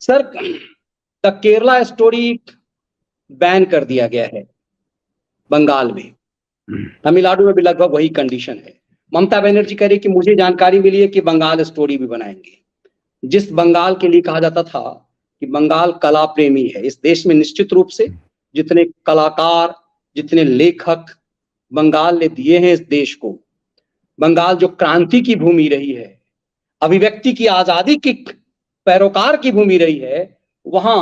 Sir, the Kerala story ban कर दिया गया है बंगाल में। तमिलनाडु में भी लगभग वही कंडीशन है। ममता बनर्जी कह रही कि मुझे जानकारी मिली है कि बंगाल स्टोरी भी बनाएंगे। जिस बंगाल के लिए कहा जाता था कि बंगाल कला प्रेमी है, इस देश में निश्चित रूप से जितने कलाकार, जितने लेखक बंगाल ने दिए हैं इस देश को, बंगाल जो क्रांति की भूमि रही है, अभिव्यक्ति की आजादी की पैरोकार की भूमि रही है, वहां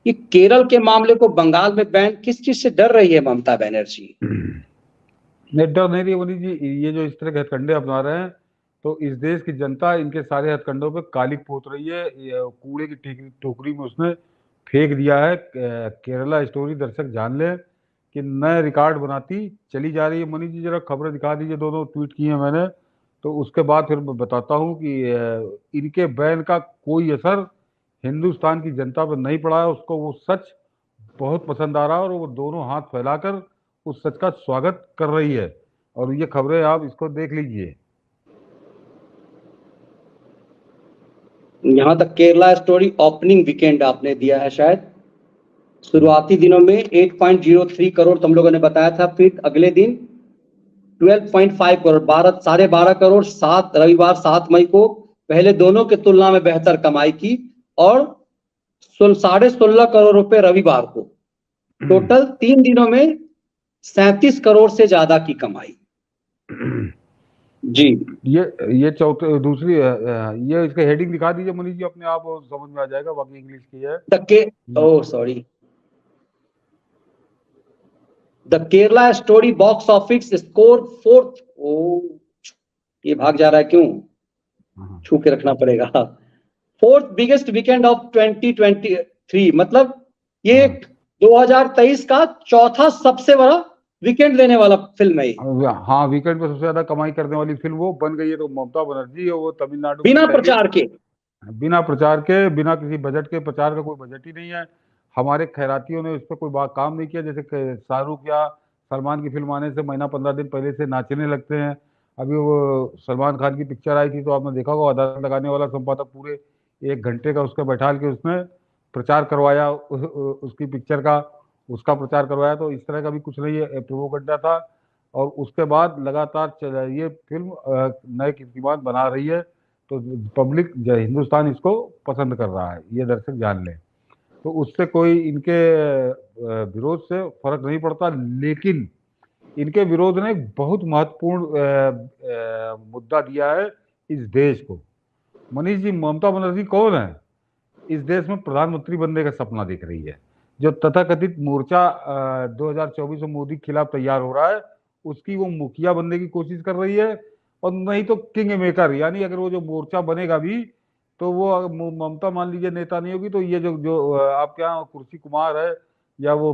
ये केरल के मामले को बंगाल में बैन किस चीज से डर रही है ममता बनर्जी? नहीं, डर नहीं रही मोदी जी। ये जो इस तरह के हथकंडे अपना रहे हैं, तो इस देश की जनता इनके सारे हथकंडों पे कालिक पोत रही है। कूड़े की टोकरी में उसने फेंक दिया है। केरला स्टोरी दर्शक जान ले कि नए रिकॉर्ड बनाती चली जा रही है। मनीष जी जरा खबरें दिखा दीजिए, दोनों ट्वीट किए हैं मैंने, तो उसके बाद फिर मैं बताता हूँ कि इनके बैन का कोई असर हिंदुस्तान की जनता पर नहीं पड़ा है। उसको वो सच बहुत पसंद आ रहा है और वो दोनों हाथ फैलाकर उस सच का स्वागत कर रही है। और ये खबरें आप इसको देख लीजिए। यहां तक केरला स्टोरी ओपनिंग वीकेंड आपने दिया है शायद, शुरुआती दिनों में 8.03 करोड़ तुम लोगों ने बताया था, फिर अगले दिन 12.5 करोड़, 12.5 करोड़, 7 मई को पहले दोनों के तुलना में बेहतर कमाई की, और 16.5 करोड़ रुपए रविवार को। टोटल 3 दिनों में 37 करोड़ से ज्यादा की कमाई। जी, ये चौथे दूसरी ये इसका हेडिंग दिखा दीजिए मनीष जी अपने आप, समझ में आ जाएगा, बाकी इंग्लिश की है। The Kerala story box office score 4th। ये भाग जा रहा है क्यों? छू के रखना पड़ेगा। 4th बिगेस्ट वीकेंड ऑफ 2023, मतलब ये 2023 का चौथा सबसे बड़ा वीकेंड देने वाला फिल्म है। हाँ, वीकेंड पे सबसे ज्यादा कमाई करने वाली फिल्म वो बन गई है। तो ममता बनर्जी, वो तमिलनाडु बिना प्रचार के, बिना किसी बजट के, प्रचार का कोई बजट ही नहीं है। हमारे खैरातियों ने उस पर कोई काम नहीं किया। जैसे शाहरुख या सलमान की फिल्म आने से महीना 15 दिन पहले से नाचने लगते हैं। अभी वो सलमान खान की पिक्चर आई थी तो आपने देखा होगा, अदालत लगाने वाला संपादक पूरे 1 घंटे का उसका बैठा के उसने प्रचार करवाया उसकी पिक्चर का, उसका प्रचार करवाया। तो इस तरह का भी कुछ नहीं है, प्रोपोगंडा था। और उसके बाद लगातार ये फिल्म नए कीर्तिमान बना रही है। तो पब्लिक हिंदुस्तान इसको पसंद कर रहा है, ये दर्शक जान लें। तो उससे कोई इनके विरोध से फर्क नहीं पड़ता। लेकिन इनके विरोध ने एक बहुत महत्वपूर्ण मुद्दा दिया है इस देश को। मनीष जी, ममता बनर्जी कौन है? इस देश में प्रधानमंत्री बनने का सपना देख रही है। जो तथाकथित मोर्चा 2024 में मोदी के खिलाफ तैयार हो रहा है, उसकी वो मुखिया बनने की कोशिश कर रही है। और नहीं तो किंग मेकर, यानी अगर वो जो मोर्चा बनेगा भी तो वो ममता मान लीजिए नेता नहीं होगी, तो ये जो जो आपके यहाँ कुर्सी कुमार है, या वो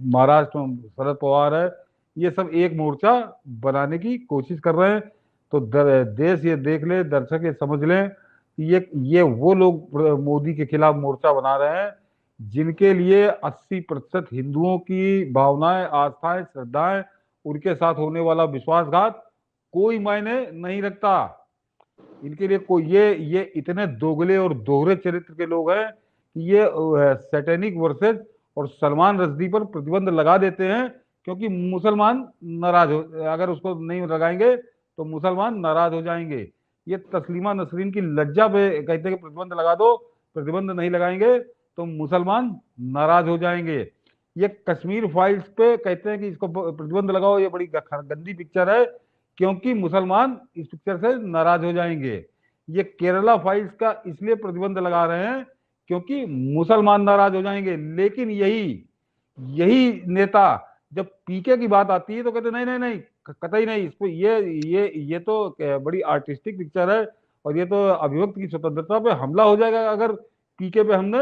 महाराष्ट्र में शरद पवार है, ये सब एक मोर्चा बनाने की कोशिश कर रहे हैं। तो देश ये देख ले, दर्शक ये समझ लें, ये वो लोग मोदी के खिलाफ मोर्चा बना रहे हैं जिनके लिए 80% हिंदुओं की भावनाएं, आस्थाएं, श्रद्धाएं, उनके साथ होने वाला विश्वासघात कोई मायने नहीं रखता। इनके लिए कोई ये इतने दोगले और दोहरे चरित्र के लोग हैं कि ये सैटेनिक वर्सेस और सलमान रश्दी पर प्रतिबंध लगा देते हैं, क्योंकि मुसलमान नाराज हो, अगर उसको नहीं लगाएंगे तो मुसलमान नाराज हो जाएंगे। ये तस्लीमा नसरीन की लज्जा पे कहते हैं कि प्रतिबंध लगा दो, प्रतिबंध नहीं लगाएंगे तो मुसलमान नाराज हो जाएंगे। ये कश्मीर फाइल्स पे कहते हैं कि इसको प्रतिबंध लगाओ, ये बड़ी गंदी पिक्चर है क्योंकि मुसलमान इस पिक्चर से नाराज हो जाएंगे। ये केरला फाइल्स का इसलिए प्रतिबंध लगा रहे हैं क्योंकि मुसलमान नाराज हो जाएंगे। लेकिन यही नेता जब पीके की बात आती है तो कहते नहीं नहीं नहीं, कतई नहीं, इसको ये तो बड़ी आर्टिस्टिक पिक्चर है और ये तो अभिव्यक्ति की स्वतंत्रता पे हमला हो जाएगा अगर पीके पे हमने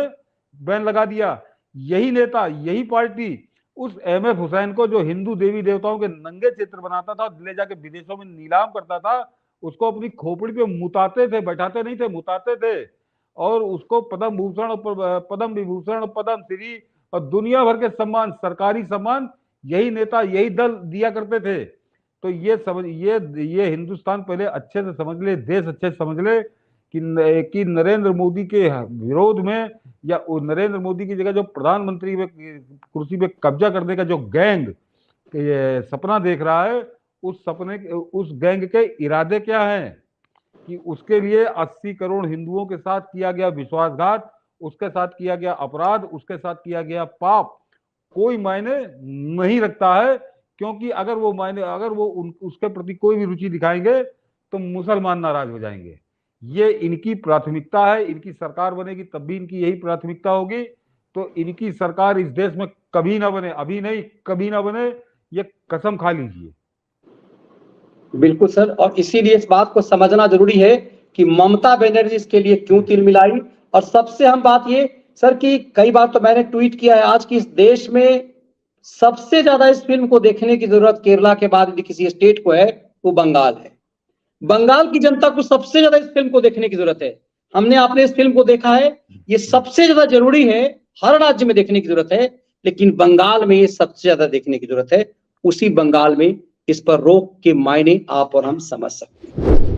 बैन लगा दिया। यही नेता, यही पार्टी उस एमएफ हुसैन को, जो हिंदू देवी देवताओं के नंगे चित्र बनाता था, ले जाके विदेशों में नीलाम करता था, उसको अपनी खोपड़ी पे मुताते थे, बैठाते नहीं थे, मुताते थे। और उसको पद्म भूषण, पद्म विभूषण, पद्म श्री और दुनिया भर के सम्मान, सरकारी सम्मान यही नेता, यही दल दिया करते थे। तो ये हिंदुस्तान पहले अच्छे से समझ ले, देश अच्छे से समझ ले कि नरेंद्र मोदी के विरोध में या नरेंद्र मोदी की जगह जो प्रधानमंत्री में कुर्सी पे कब्जा करने का जो गैंग ये सपना देख रहा है, उस गैंग के इरादे क्या हैं, कि उसके लिए 80 करोड़ हिंदुओं के साथ किया गया विश्वासघात, उसके साथ किया गया अपराध, उसके साथ किया गया पाप कोई मायने नहीं रखता है। क्योंकि अगर वो उसके प्रति कोई भी रुचि दिखाएंगे तो मुसलमान नाराज हो जाएंगे। ये इनकी प्राथमिकता है। इनकी सरकार बनेगी तब भी इनकी यही प्राथमिकता होगी। तो इनकी सरकार इस देश में कभी ना बने, अभी नहीं कभी ना बने, ये कसम खा लीजिए। बिल्कुल सर, और इसीलिए इस बात को समझना जरूरी है कि ममता बनर्जी इसके लिए क्यों तिल मिलाई। और सबसे अहम बात ये सर कि कई बार तो मैंने ट्वीट किया है आज की इस देश में सबसे ज्यादा इस फिल्म को देखने की जरूरत केरला के बाद यदि किसी स्टेट को है वो बंगाल है। बंगाल की जनता को सबसे ज्यादा इस फिल्म को देखने की जरूरत है। हमने आपने इस फिल्म को देखा है, ये सबसे ज्यादा जरूरी है। हर राज्य में देखने की जरूरत है, लेकिन बंगाल में ये सबसे ज्यादा देखने की जरूरत है। उसी बंगाल में इस पर रोक के मायने आप और हम समझ सकते हैं।